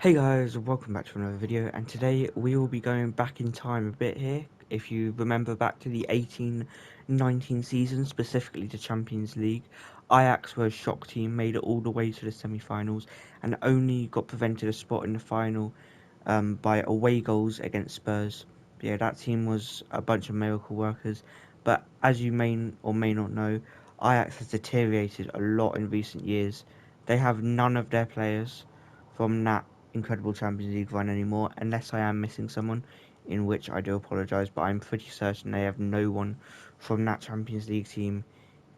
Hey guys, welcome back to another video, and today we will be going back in time a bit here. If you remember back to the 18-19 season, specifically the Champions League, Ajax were a shock team, made it all the way to the semi-finals, and only got prevented a spot in the final by away goals against Spurs. Yeah, that team was a bunch of miracle workers, but as you may or may not know, Ajax has deteriorated a lot in recent years. They have none of their players from that incredible Champions League run anymore, unless I am missing someone, in which I do apologise, but I'm pretty certain they have no one from that Champions League team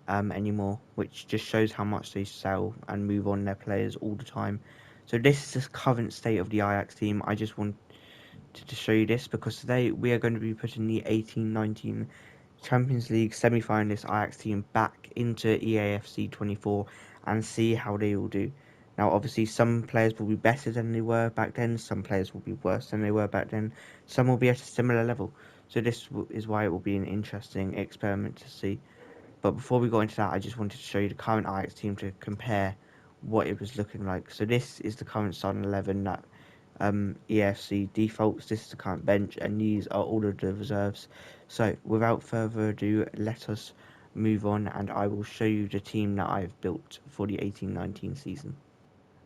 anymore, which just shows how much they sell and move on their players all the time. So this is the current state of the Ajax team. I just wanted to show you this because today we are going to be putting the 18-19 Champions League semi-finalist Ajax team back into EAFC 24 and see how they will do. Now, obviously, some players will be better than they were back then. Some players will be worse than they were back then. Some will be at a similar level. So this is why it will be an interesting experiment to see. But before we go into that, I just wanted to show you the current Ajax team to compare what it was looking like. So this is the current starting 11 that EAFC defaults. This is the current bench, and these are all of the reserves. So without further ado, let us move on, and I will show you the team that I have built for the 18-19 season.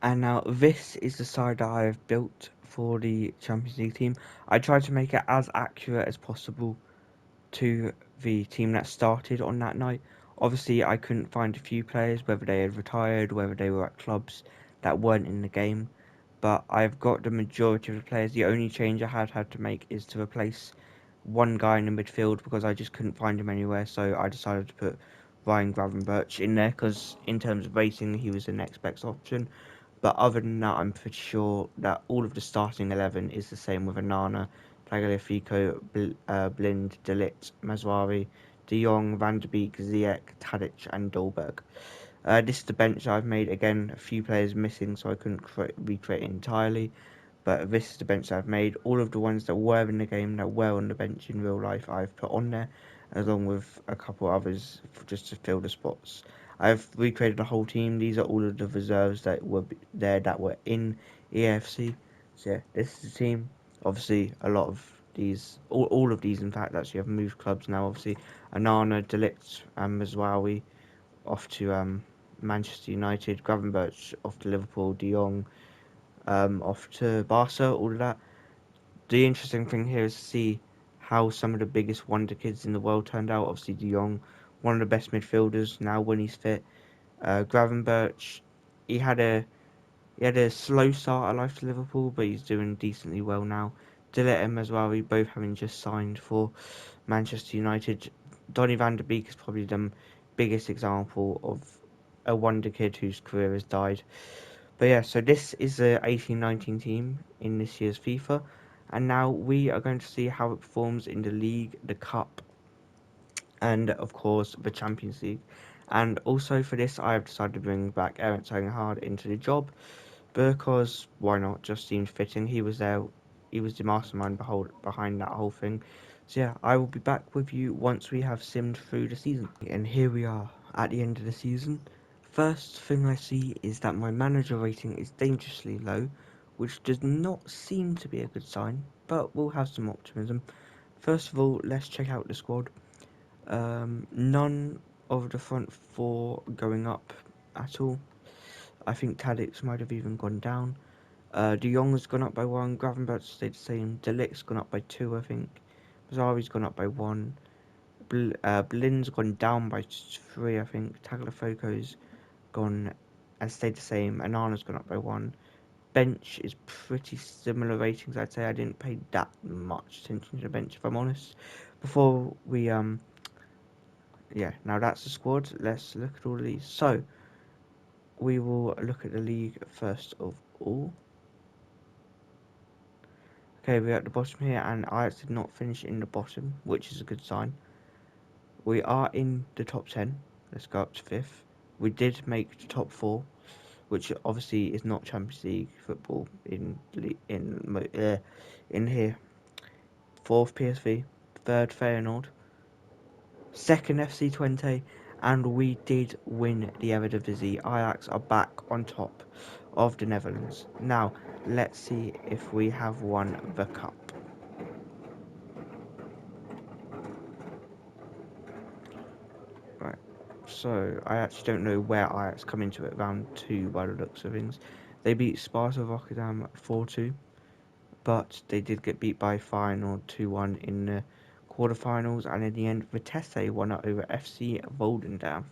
And now this is the side that I have built for the Champions League team. I tried to make it as accurate as possible to the team that started on that night. Obviously, I couldn't find a few players, whether they had retired, whether they were at clubs that weren't in the game. But I've got the majority of the players. The only change I had to make is to replace one guy in the midfield because I just couldn't find him anywhere. So I decided to put Ryan Gravenberch in there because in terms of rating, he was the next best option. But other than that, I'm pretty sure that all of the starting 11 is the same with Anana, Tagliafico, Blind, De Ligt, Mazwari, De Jong, Van de Beek, Ziyech, Tadic, and Dolberg. This is the bench I've made. Again, a few players missing, so I couldn't recreate it entirely. But this is the bench I've made. All of the ones that were in the game, that were on the bench in real life, I've put on there, along with a couple others just to fill the spots. I've recreated the whole team. These are all of the reserves that were there that were in EAFC. So yeah, this is the team. Obviously, a lot of these, all of these, in fact, actually have moved clubs now. Obviously, Anana, De Ligt, and Mazwawi off to Manchester United. Gravenberch off to Liverpool. De Jong off to Barca. All of that. The interesting thing here is to see how some of the biggest wonder kids in the world turned out. Obviously, De Jong, one of the best midfielders now when he's fit. Gravenberch, he had a slow start at life to Liverpool, but he's doing decently well now. De Ligt and Mazraoui both having just signed for Manchester United. Donny van der Beek is probably the biggest example of a wonder kid whose career has died. But yeah, so this is the 18-19 team in this year's FIFA, and now we are going to see how it performs in the league, the cup, and of course the Champions League. And also for this, I have decided to bring back Eric Hard into the job because why not? Just seemed fitting. He was there. He was the mastermind behind that whole thing. So yeah, I will be back with you once we have simmed through the season. And here we are at the end of the season. First thing I see is that my manager rating is dangerously low, which does not seem to be a good sign, but we'll have some optimism. First of all, let's check out the squad. None of the front four going up at all. I think Tadic might have even gone down. De Jong has gone up by 1, Gravenberch stayed the same, De Ligt's gone up by 2, I think. Mazzari's gone up by 1. Blind's gone down by 3, I think. Tagliafico's gone and stayed the same. Anana's gone up by 1. Bench is pretty similar ratings, I'd say. I didn't pay that much attention to the bench, if I'm honest. Before we, yeah, now that's the squad. Let's look at all of these. So, we will look at the league first of all. Okay, we're at the bottom here, and Ajax did not finish in the bottom, which is a good sign. We are in the top 10. Let's go up to 5th. We did make the top 4, which obviously is not Champions League football in here. 4th PSV, 3rd Feyenoord, 2nd FC Twente, and we did win the Eredivisie. Ajax are back on top of the Netherlands. Now, let's see if we have won the cup. Right, so I actually don't know where Ajax come into it, round 2 by the looks of things. They beat Sparta Rotterdam 4-2, but they did get beat by Feyenoord 2-1 in the quarterfinals, and in the end, Vitesse won it over FC Volendam.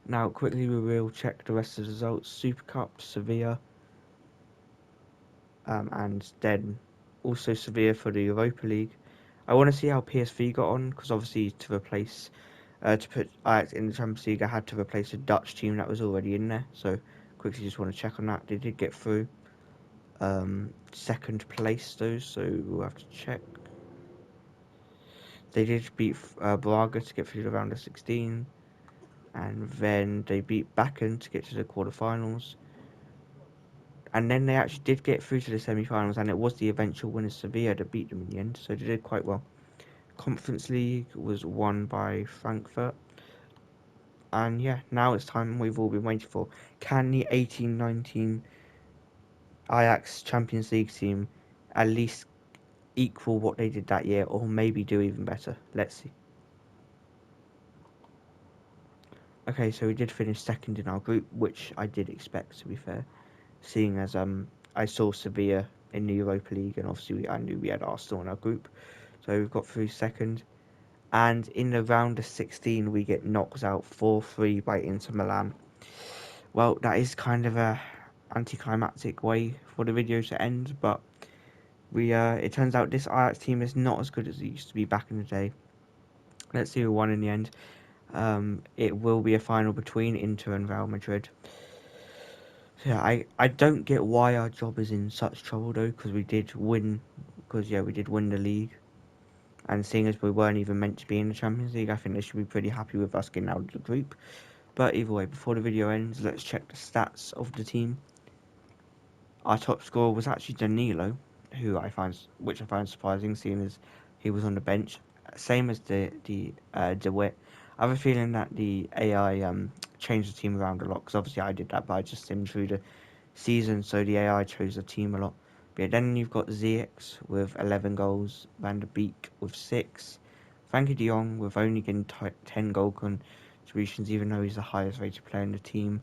Now, quickly we will check the rest of the results. Super Cup, Sevilla, and then also Sevilla for the Europa League. I want to see how PSV got on, because obviously to replace, to put Ajax in the Champions League, I had to replace a Dutch team that was already in there. So quickly just want to check on that. They did get through. Second place though, so we'll have to check. They did beat Braga to get through the round of 16, and then they beat Bakken to get to the quarterfinals. And then they actually did get through to the semi-finals, and it was the eventual winner Sevilla that beat them in the end, so they did quite well. Conference League was won by Frankfurt. And yeah, now it's time we've all been waiting for. Can the 18-19 Ajax Champions League team at least equal what they did that year, or maybe do even better? Let's see. Okay, so we did finish second in our group, which I did expect, to be fair, seeing as I saw Sevilla in the Europa League, and obviously I knew we had Arsenal in our group, so we've got through second. And in the round of 16, we get knocked out 4-3 by Inter Milan. Well, that is kind of a anticlimactic way for the video to end, but it turns out this Ajax team is not as good as it used to be back in the day. Let's see who won in the end. It will be a final between Inter and Real Madrid. So yeah, I don't get why our job is in such trouble though, because we did win the league. And seeing as we weren't even meant to be in the Champions League, I think they should be pretty happy with us getting out of the group. But either way, before the video ends, let's check the stats of the team. Our top scorer was actually Danilo, which I find surprising, seeing as he was on the bench, same as DeWitt. I have a feeling that the AI changed the team around a lot, because obviously I did that, but I just simmed through the season, so the AI chose the team a lot. But yeah, then you've got Ziyech with 11 goals, Van der Beek with 6, Frankie de Jong with only getting 10 goal contributions, even though he's the highest rated player in the team.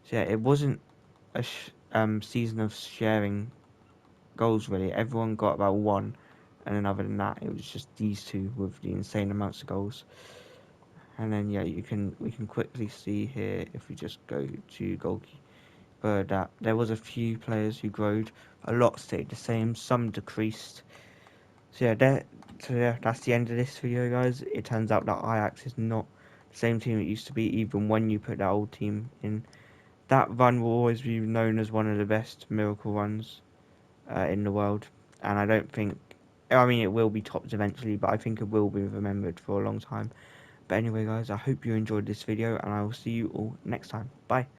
So yeah, it wasn't a season of sharing goals really. Everyone got about 1, and then other than that, it was just these two with the insane amounts of goals. And then yeah, we can quickly see here, if we just go to goalkeeper, that there was a few players who growed. A lot stayed the same, some decreased. So yeah, that's the end of this video, guys. It turns out that Ajax is not the same team it used to be, even when you put that old team in. That run will always be known as one of the best miracle runs in the world, and I don't think, I mean, it will be topped eventually, but I think it will be remembered for a long time. But anyway, guys, I hope you enjoyed this video, and I will see you all next time. Bye.